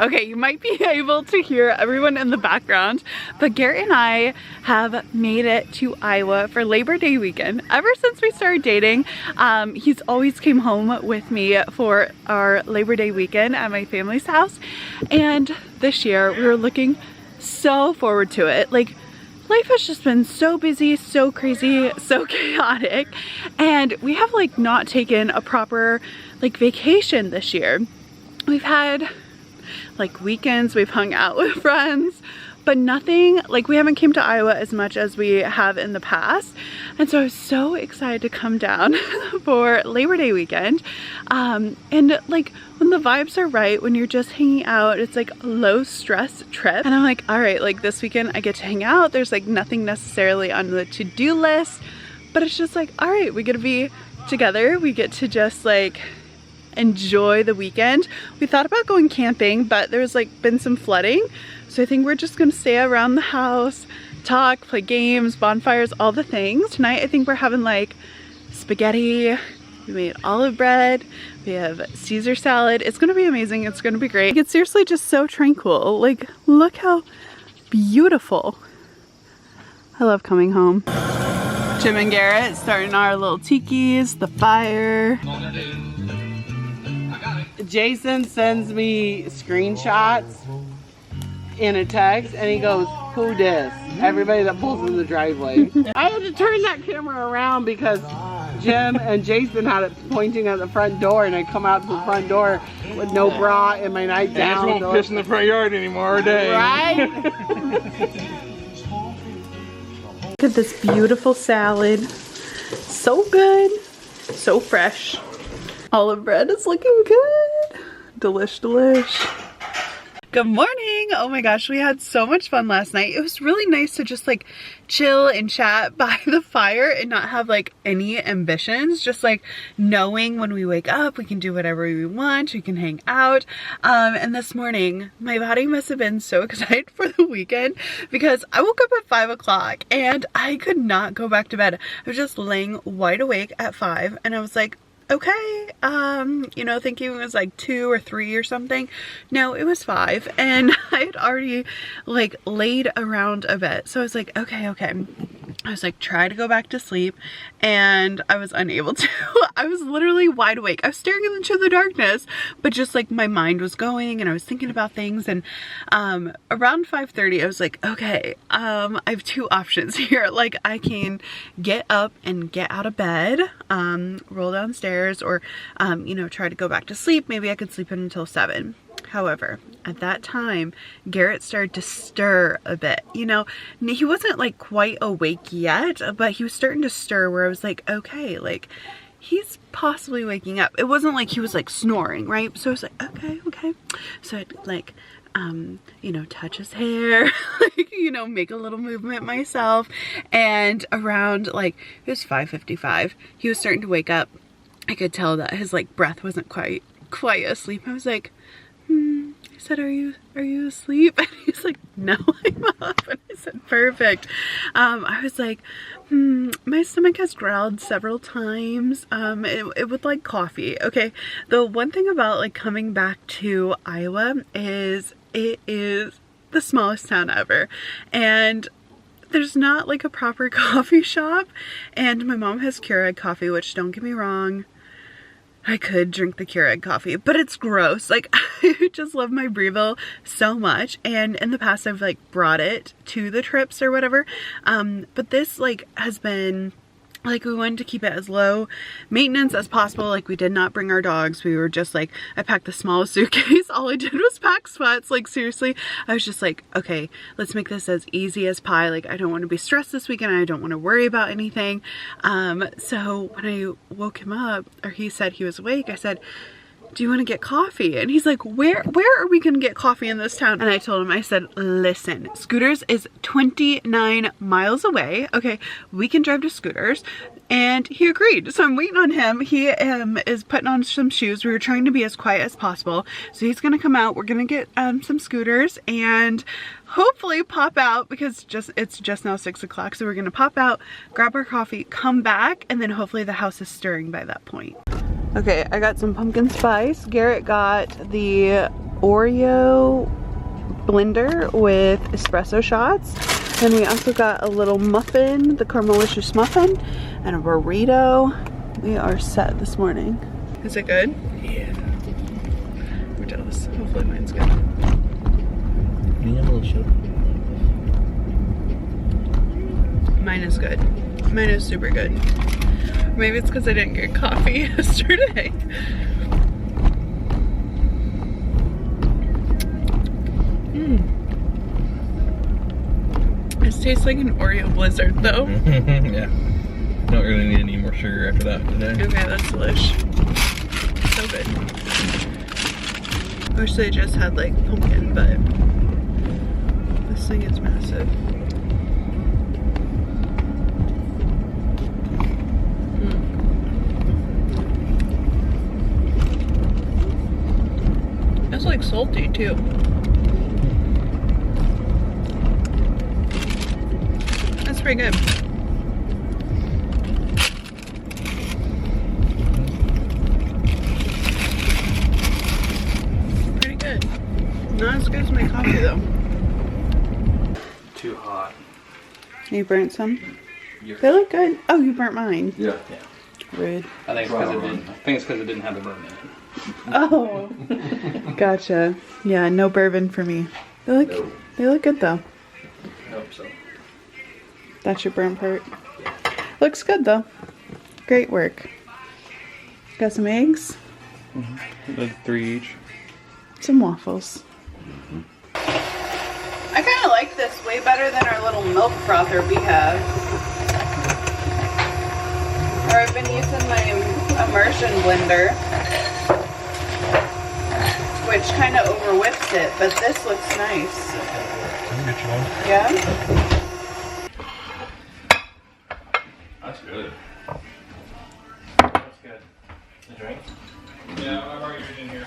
Okay, you might be able to hear everyone in the background, but Garrett and I have made it to Iowa for Labor Day weekend. Ever since we started dating, he's always came home with me for our Labor Day weekend at my family's house. And this year we were looking so forward to it. Like, life has just been so busy, so crazy, so chaotic. And we have like not taken a proper like vacation this year. We've had like weekends, we've hung out with friends, but nothing, like we haven't came to Iowa as much as we have in the past. And so I was so excited to come down for Labor Day weekend. And like when the vibes are right, when you're just hanging out, it's like a low stress trip. And I'm like, all right, like this weekend I get to hang out. There's like nothing necessarily on the to-do list, but it's just like, all right, we get to be together. We get to just like enjoy the weekend. We thought about going camping, but there's like been some flooding. So I think we're just gonna stay around the house, talk, play games, bonfires, all the things. Tonight I think we're having like spaghetti. We made olive bread. We have Caesar salad. It's gonna be amazing. It's gonna be great. It's seriously just so tranquil. Like, look how beautiful. I love coming home. Jim and Garrett starting our little tikis, the fire. Jason sends me screenshots in a text and he goes, "Who dis?" Everybody that pulls in the driveway. I had to turn that camera around because Jim and Jason had it pointing at the front door, and I come out to the front door with no bra and my nightgown. And won't piss in the front yard anymore, dang. Right? Look at this beautiful salad. So good, so fresh. Olive bread is looking good. Delish, delish. Good morning. Oh my gosh, we had so much fun last night. It was really nice to just like chill and chat by the fire and not have like any ambitions. Just like knowing when we wake up, we can do whatever we want. We can hang out. And this morning, my body must have been so excited for the weekend because I woke up at 5 o'clock and I could not go back to bed. I was just laying wide awake at 5 and I was like, okay, you know, thinking it was like 2 or 3 or something. No, it was 5 and I had already like laid around a bit. So I was like, okay. I was like, try to go back to sleep and I was unable to. I was literally wide awake. I was staring into the darkness, but just like my mind was going and I was thinking about things. And around 5:30, I was like, okay, I have 2 options here. Like I can get up and get out of bed, roll downstairs, or, you know, try to go back to sleep. Maybe I could sleep in until 7. However, at that time, Garrett started to stir a bit. You know, he wasn't like quite awake yet, but he was starting to stir where I was like, okay, like he's possibly waking up. It wasn't like he was like snoring, right? So I was like, okay. So I'd like, you know, touch his hair, like, you know, make a little movement myself. And around like, it was 5:55, he was starting to wake up. I could tell that his like breath wasn't quite asleep. I was like, I said, are you asleep? And he's like, no, I'm up. And I said, perfect. I was like, my stomach has growled several times. It would like coffee. Okay. The one thing about like coming back to Iowa is it is the smallest town ever. And there's not like a proper coffee shop. And my mom has Keurig coffee, which don't get me wrong, I could drink the Keurig coffee, but it's gross. Like, I just love my Breville so much. And in the past, I've like brought it to the trips or whatever. But this like has been like, we wanted to keep it as low maintenance as possible. Like we did not bring our dogs. We were just like, I packed the smallest suitcase. All I did was pack sweats. Like seriously, I was just like, okay, let's make this as easy as pie. Like I don't want to be stressed this weekend. I don't want to worry about anything. So when I woke him up, or he said he was awake, I said, do you want to get coffee? And he's like, where are we gonna get coffee in this town? And I told him, I said, listen, Scooters is 29 miles away. Okay, we can drive to Scooters. And he agreed. So I'm waiting on him. He is putting on some shoes. We were trying to be as quiet as possible. So he's gonna come out. We're gonna get some Scooters and hopefully pop out because it's just now 6 o'clock. So we're gonna pop out, grab our coffee, come back, and then hopefully the house is stirring by that point. Okay, I got some pumpkin spice. Garrett got the Oreo blender with espresso shots. And we also got a little muffin, the Caramelicious muffin, and a burrito. We are set this morning. Is it good? Yeah. We're jealous. Hopefully mine's good. You have a little sugar. Mine is good. Mine is super good. Maybe it's because I didn't get coffee yesterday. This tastes like an Oreo blizzard though. Yeah. Don't really need any more sugar after that today. Okay, that's delish. So good. Wish they just had like pumpkin, but this thing is massive. It's like salty too. That's pretty good. Pretty good. Not as good as my coffee though. Too hot. You burnt some? They look good. Oh, you burnt mine. Yeah. Rude. I think it's because it didn't have the bourbon in it. Oh, gotcha. Yeah, no bourbon for me. They look good though. I hope so. That's your burnt part. Looks good though. Great work. Got some eggs. The 3 each. Some waffles. I kind of like this way better than our little milk frother we have. Or I've been using my immersion blender, which kind of over whips it, but this looks nice. Yeah? That's good. That's good. The drink? Yeah, I've already been in here.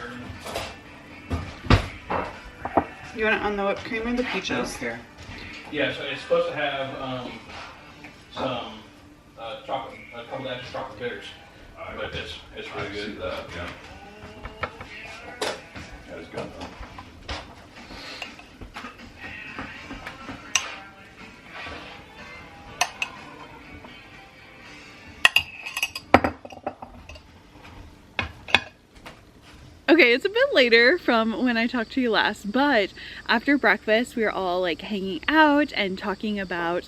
You want it on the whipped cream or the peaches? I don't care. Yeah, so it's supposed to have some chocolate, a couple of extra chocolate bitters. But it's really good. That, yeah. That is good though. Okay, it's a bit later from when I talked to you last, but after breakfast we were all like hanging out and talking about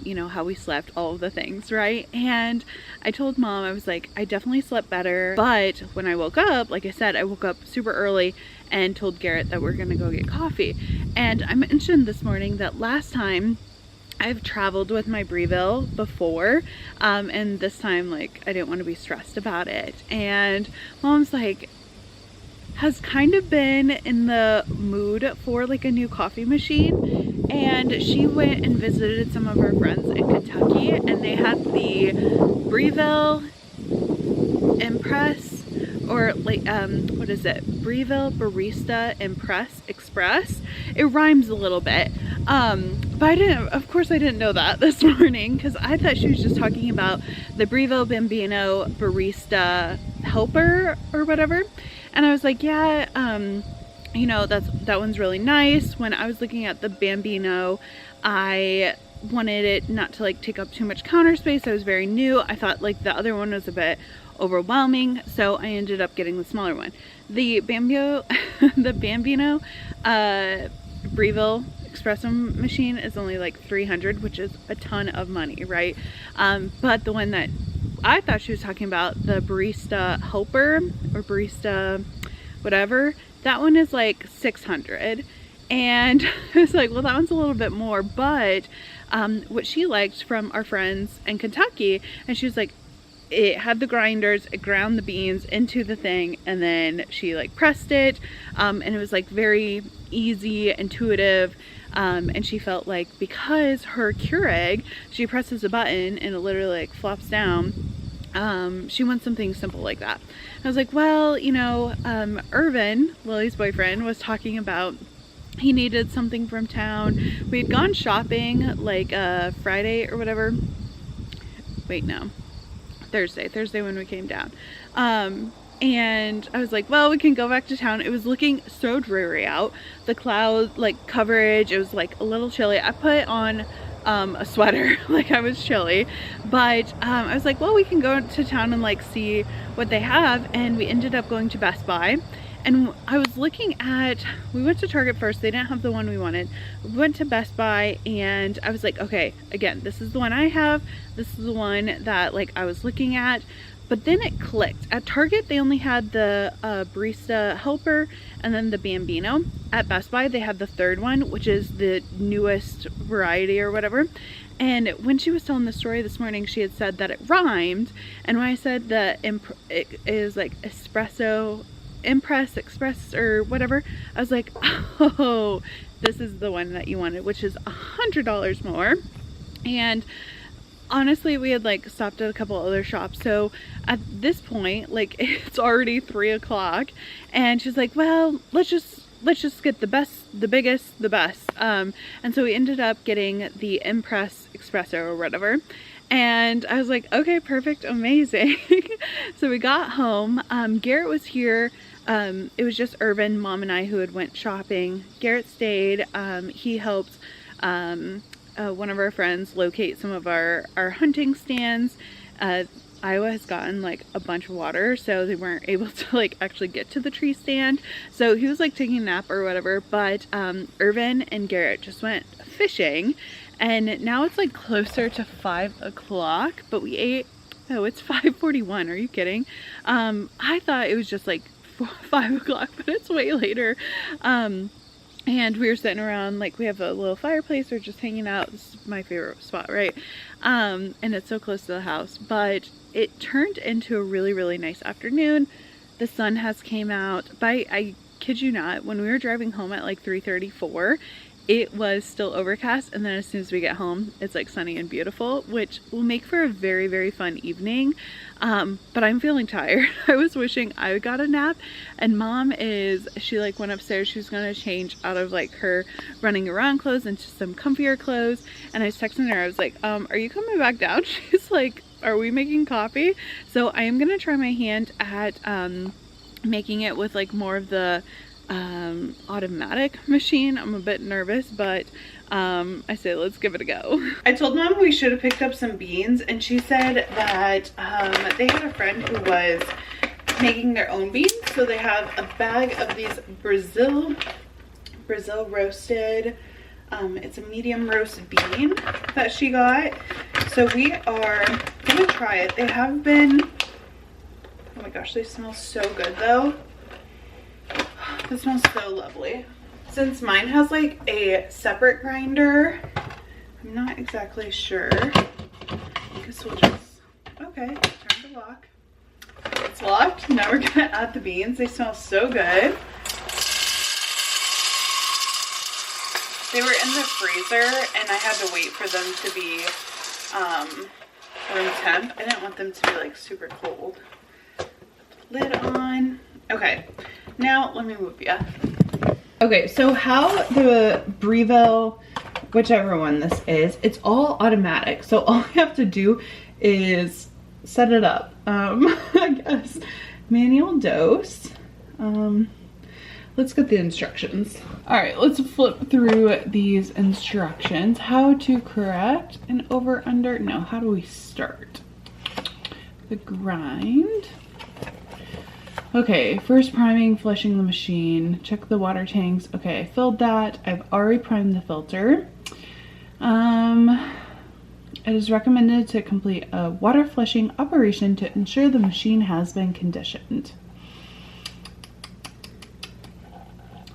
you know, how we slept, all of the things, right? And I told Mom, I was like, I definitely slept better, but when I woke up, like I said, I woke up super early and told Garrett that we're gonna go get coffee. And I mentioned this morning that last time I've traveled with my Breville before, and this time like I didn't want to be stressed about it. And Mom's like, has kind of been in the mood for like a new coffee machine, and she went and visited some of her friends in Kentucky, and they had the Breville Impress, or like what is it, Breville Barista Impress Express. It rhymes a little bit, but I didn't, of course I didn't know that this morning, because I thought she was just talking about the Breville Bambino Barista Helper or whatever. And I was like, yeah, you know, that one's really nice. When I was looking at the Bambino, I wanted it not to like take up too much counter space. I was very new. I thought like the other one was a bit overwhelming, so I ended up getting the smaller one. The Bambino, the Bambino Breville espresso machine is only like $300, which is a ton of money, right? But the one that I thought she was talking about, the Barista Helper or Barista whatever, that one is like $600. And I was like, well, that one's a little bit more, but what she liked from our friends in Kentucky, and she was like, it had the grinders, it ground the beans into the thing, and then she like pressed it, and it was like very easy, intuitive, and she felt like because her Keurig, she presses a button and it literally like flops down, she wants something simple like that. I was like, well, you know, Irvin, Lily's boyfriend, was talking about he needed something from town. We had gone shopping like Friday or whatever. Wait, no. Thursday when we came down. and I was like, well, we can go back to town. It was looking so dreary out. The cloud like coverage, it was like a little chilly. I put on a sweater, like I was chilly, but I was like, well, we can go to town and like see what they have. And we ended up going to Best Buy, and I was looking at, we went to Target first, they didn't have the one we wanted. We went to Best Buy, and I was like, okay, again, this is the one I have, this is the one that like I was looking at. But then it clicked. At Target, they only had the barista helper and then the Bambino. At Best Buy, they had the third one, which is the newest variety or whatever. And when she was telling the story this morning, she had said that it rhymed. And when I said that it is like espresso, impress, express, or whatever, I was like, oh, this is the one that you wanted, which is $100 more. And honestly, we had like stopped at a couple other shops, so at this point, like, it's already 3 o'clock, and she's like, well, let's just get the best, the biggest, the best. And so we ended up getting the Impress Espresso or whatever, and I was like, okay, perfect, amazing. So we got home. Garrett was here. It was just Irvin, Mom, and I who had went shopping. Garrett stayed. He helped one of our friends locate some of our hunting stands. Iowa has gotten like a bunch of water, so they weren't able to like actually get to the tree stand. So he was like taking a nap or whatever, but Irvin and Garrett just went fishing, and now it's like closer to 5 o'clock, but we ate, oh, it's 5:41. Are you kidding? I thought it was just like 5 o'clock, but it's way later. And we were sitting around, like, we have a little fireplace, we're just hanging out. This is my favorite spot, right? And it's so close to the house, but it turned into a really, really nice afternoon. The sun has came out. I kid you not, when we were driving home at like 3:34, it was still overcast, and then as soon as we get home, it's like sunny and beautiful, which will make for a very, very fun evening. But I'm feeling tired. I was wishing I got a nap, and Mom she like went upstairs. She was gonna change out of like her running around clothes into some comfier clothes, and I was texting her. I was like, are you coming back down? She's like, are we making coffee? So I am gonna try my hand at making it with like more of the automatic machine. I'm a bit nervous, but I say let's give it a go. I told Mom we should have picked up some beans, and she said that they had a friend who was making their own beans, so they have a bag of these Brazil roasted, it's a medium roast bean that she got, so we are gonna try it. They have been, oh my gosh, they smell so good though. This smells so lovely. Since mine has like a separate grinder, I'm not exactly sure. I guess we'll just, okay, turn the lock. It's locked. Now we're gonna add the beans. They smell so good. They were in the freezer, and I had to wait for them to be room temp. I didn't want them to be like super cold. Lid on. Okay. Now, let me move ya. Okay, so how the Breville, whichever one this is, it's all automatic. So all I have to do is set it up. I guess manual dose. Let's get the instructions. All right, let's flip through these instructions. How to correct an over under. No, how do we start? The grind. Okay, first priming, flushing the machine, check the water tanks. Okay, I filled that. I've already primed the filter. It is recommended to complete a water flushing operation to ensure the machine has been conditioned.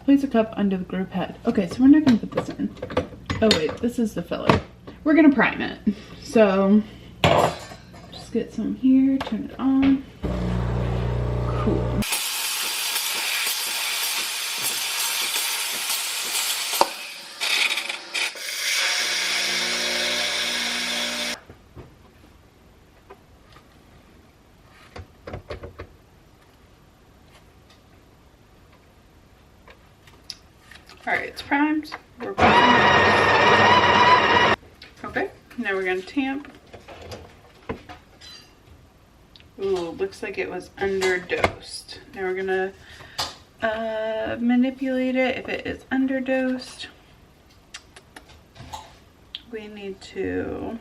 Place a cup under the group head. Okay, so we're not gonna put this in. Oh wait, this is the filler. We're gonna prime it. So, just get some here, turn it on. Cool. All right, it's primed. We're primed. Okay, now we're gonna tamp Ooh, looks like it was underdosed. Now we're gonna manipulate it. If it is underdosed, we need to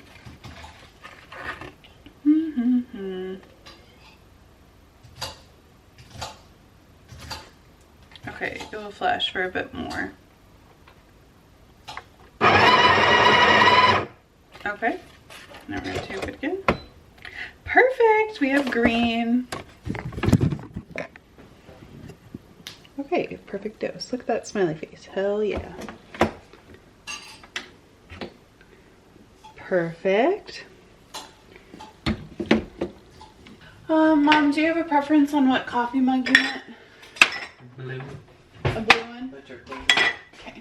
okay, it will flash for a bit more. Okay, now we're gonna tape it again. Perfect, we have green. Okay, perfect dose. Look at that smiley face. Hell yeah. Perfect. Mom, do you have a preference on what coffee mug you want? Blue. A blue one? That's your Okay.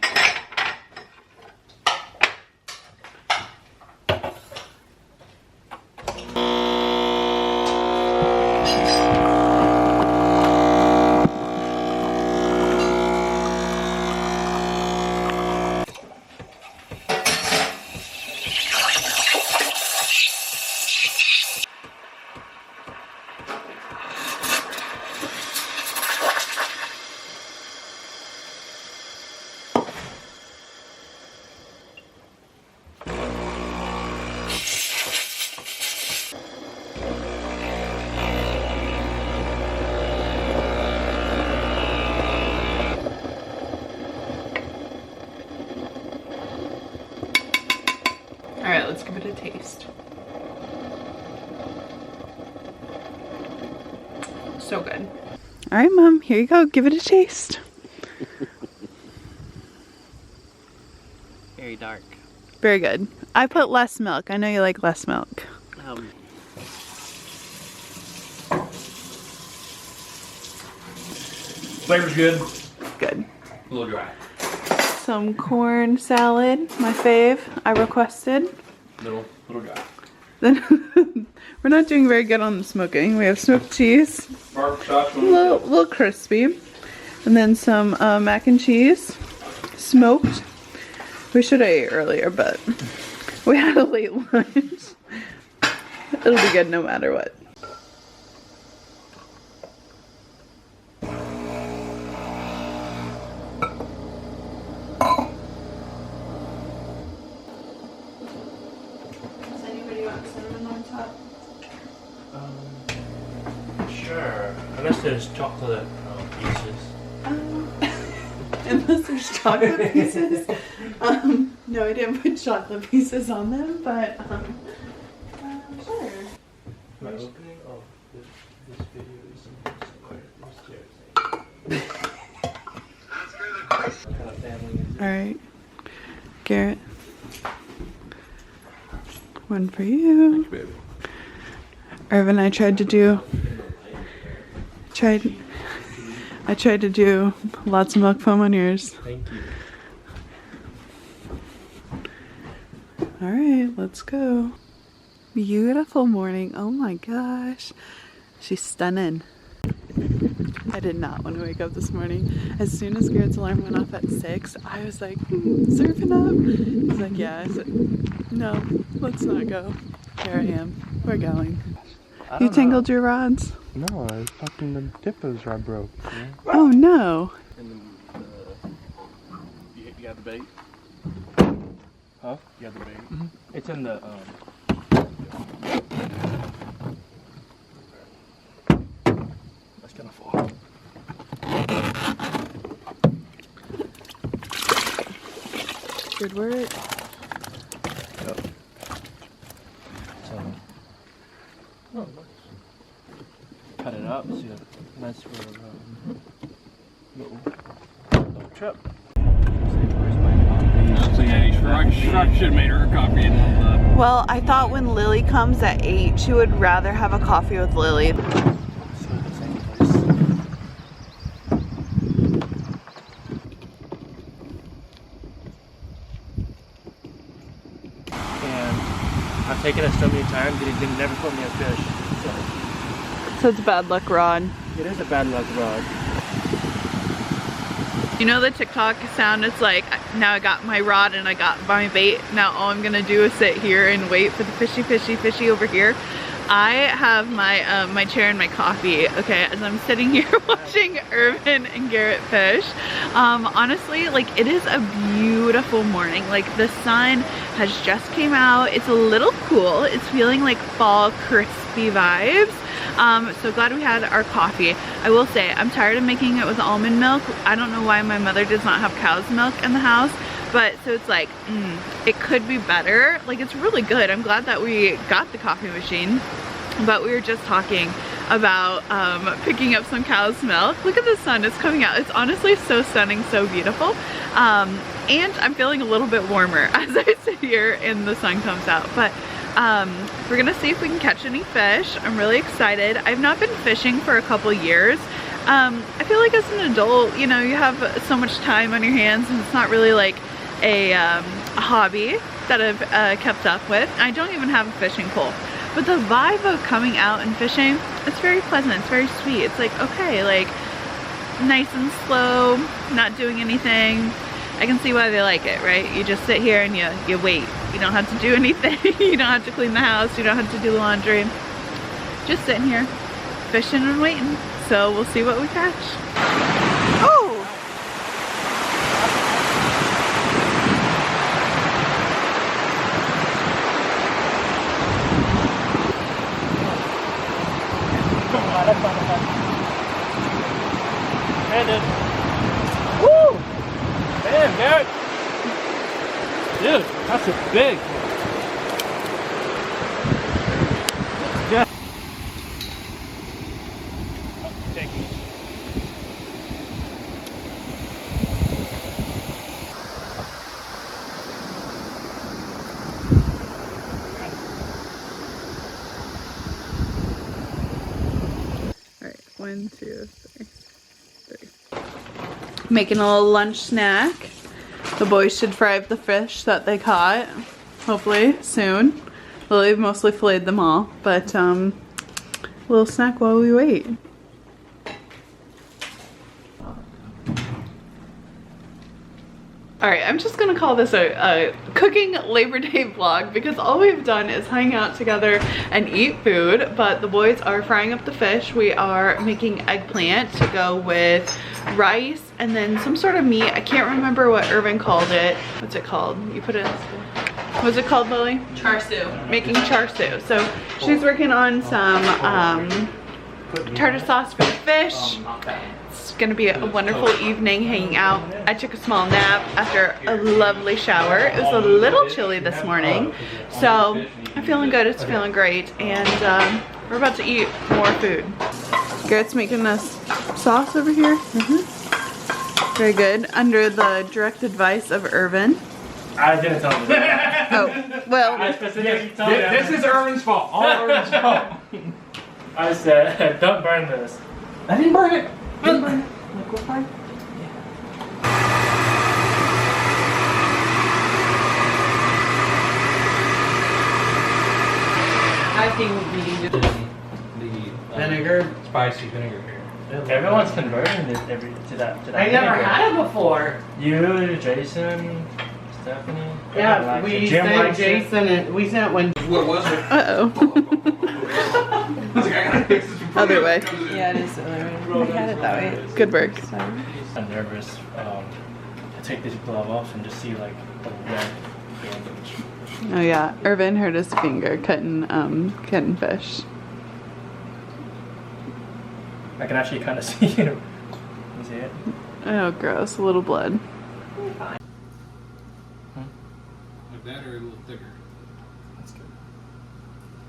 All right, let's give it a taste. So good. All right, Mom, here you go. Give it a taste. Very dark. Very good. I put less milk. I know you like less milk. Flavor's good. Good. A little dry. Some corn salad, my fave. I requested. Little dry. Then we're not doing very good on the smoking. We have smoked cheese, Barbecue sauce. a little crispy, and then some mac and cheese, smoked. We should have ate earlier, but we had a late lunch. It'll be good no matter what. Does anybody want cinnamon on top? Sure. Unless there's chocolate pieces. Unless there's chocolate pieces. No, I didn't put chocolate pieces on them, but sure. My opening? Oh, this video is somewhere upstairs. What kind of family is it? Alright. Garrett. One for you. Baby. Irvin, I tried to do lots of milk foam on yours. Thank you. Alright, let's go. Beautiful morning. Oh my gosh. She's stunning. I did not want to wake up this morning. As soon as Garrett's alarm went off at 6, I was like, surfing up. He's like, yeah. I said, no, let's not go. Here I am. We're going. You tangled your rods? No, I fucking the dippers I broke. Yeah. Oh no. And you got the bait? Huh? You got the bait? Mm-hmm. It's in the That's gonna fall. Good work. cut it up. See a nice little trip. Should have made her a coffee. Well, I thought when Lily comes at 8, she would rather have a coffee with Lily. I've taken it so many times that he didn't never put me a fish. So it's a bad luck rod. It is a bad luck rod. You know the TikTok sound? It's like, now I got my rod and I got my bait. Now all I'm gonna do is sit here and wait for the fishy over here. I have my my chair and my coffee, okay, as I'm sitting here watching Irvin and Garrett fish. Honestly, like, it is a beautiful morning. Like, the sun has just came out. It's a little cool. It's feeling like fall crispy vibes. So glad we had our coffee. I will say, I'm tired of making it with almond milk. I don't know why my mother does not have cow's milk in the house. But so it's like, it could be better. Like, it's really good. I'm glad that we got the coffee machine. But we were just talking about picking up some cow's milk. Look at the sun, it's coming out. It's honestly so stunning, so beautiful. And I'm feeling a little bit warmer as I sit here and the sun comes out. But we're gonna see if we can catch any fish. I'm really excited. I've not been fishing for a couple years. I feel like as an adult, you know, you have so much time on your hands and it's not really like a hobby that I've kept up with. I don't even have a fishing pole. But the vibe of coming out and fishing, it's very pleasant, it's very sweet. It's like, okay, like, nice and slow, not doing anything. I can see why they like it, right? You just sit here and you wait. You don't have to do anything. You don't have to clean the house. You don't have to do the laundry. Just sitting here, fishing and waiting. So we'll see what we catch. Oh! Woo! Damn, Garrett! Dude, that's a big. Yeah. Take it. Alright, 1, 2, 3. Making a little lunch snack. The boys should fry up the fish that they caught, hopefully soon. Lily mostly filleted them all, but a little snack while we wait. Alright, I'm just gonna call this a cooking Labor Day vlog because all we've done is hang out together and eat food, but the boys are frying up the fish. We are making eggplant to go with rice and then some sort of meat. I can't remember what Irvin called it. What's it called? You put it in. What's it called, Lily? Char siu. Making char siu. So she's working on some tartar sauce for the fish. It's gonna be a wonderful evening hanging out. I took a small nap after a lovely shower. It was a little chilly this morning, so I'm feeling good. It's feeling great, and we're about to eat more food. Garrett's making us sauce over here. Very good. Under the direct advice of Irvin. I didn't tell you that. Oh, well. I specifically told you. This is Irvin's fault. All Irvin's fault. I said, don't burn this. I didn't burn it. Didn't burn it. Like, we're fine. I think the vinegar, Spicy vinegar here. Everyone's converting this to that I never vinegar. had it before. You, Jason, Stephanie. Yeah, we Jim sent likes Jason and we sent when. What was it? Uh-oh. I was like, I gotta fix this before Other way. it comes in. Yeah, it is the other way. We had it that way. Good work. I'm nervous to take this glove off and just see like a red bandage. Oh yeah, Irvin hurt his finger cutting fish. I can actually kind of see you. You see it? Oh, gross. A little blood. Like that or a little thicker? That's good.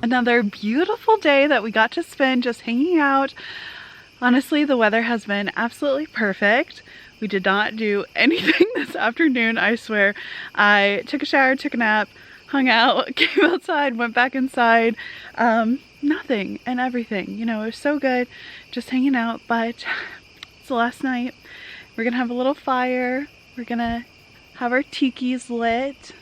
Another beautiful day that we got to spend just hanging out. Honestly, the weather has been absolutely perfect. We did not do anything this afternoon, I swear. I took a shower, took a nap, hung out, came outside, went back inside. Nothing and everything. You know, it was so good just hanging out, but it's the last night. We're gonna have a little fire. We're gonna have our tikis lit.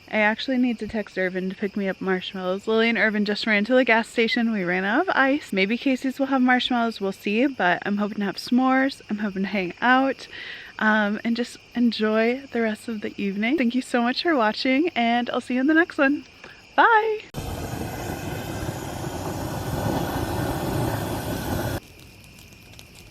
I actually need to text Irvin to pick me up marshmallows. Lily and Irvin just ran to the gas station. We ran out of ice. Maybe Casey's will have marshmallows, we'll see, but I'm hoping to have s'mores. I'm hoping to hang out and just enjoy the rest of the evening. Thank you so much for watching, and I'll see you in the next one. Bye!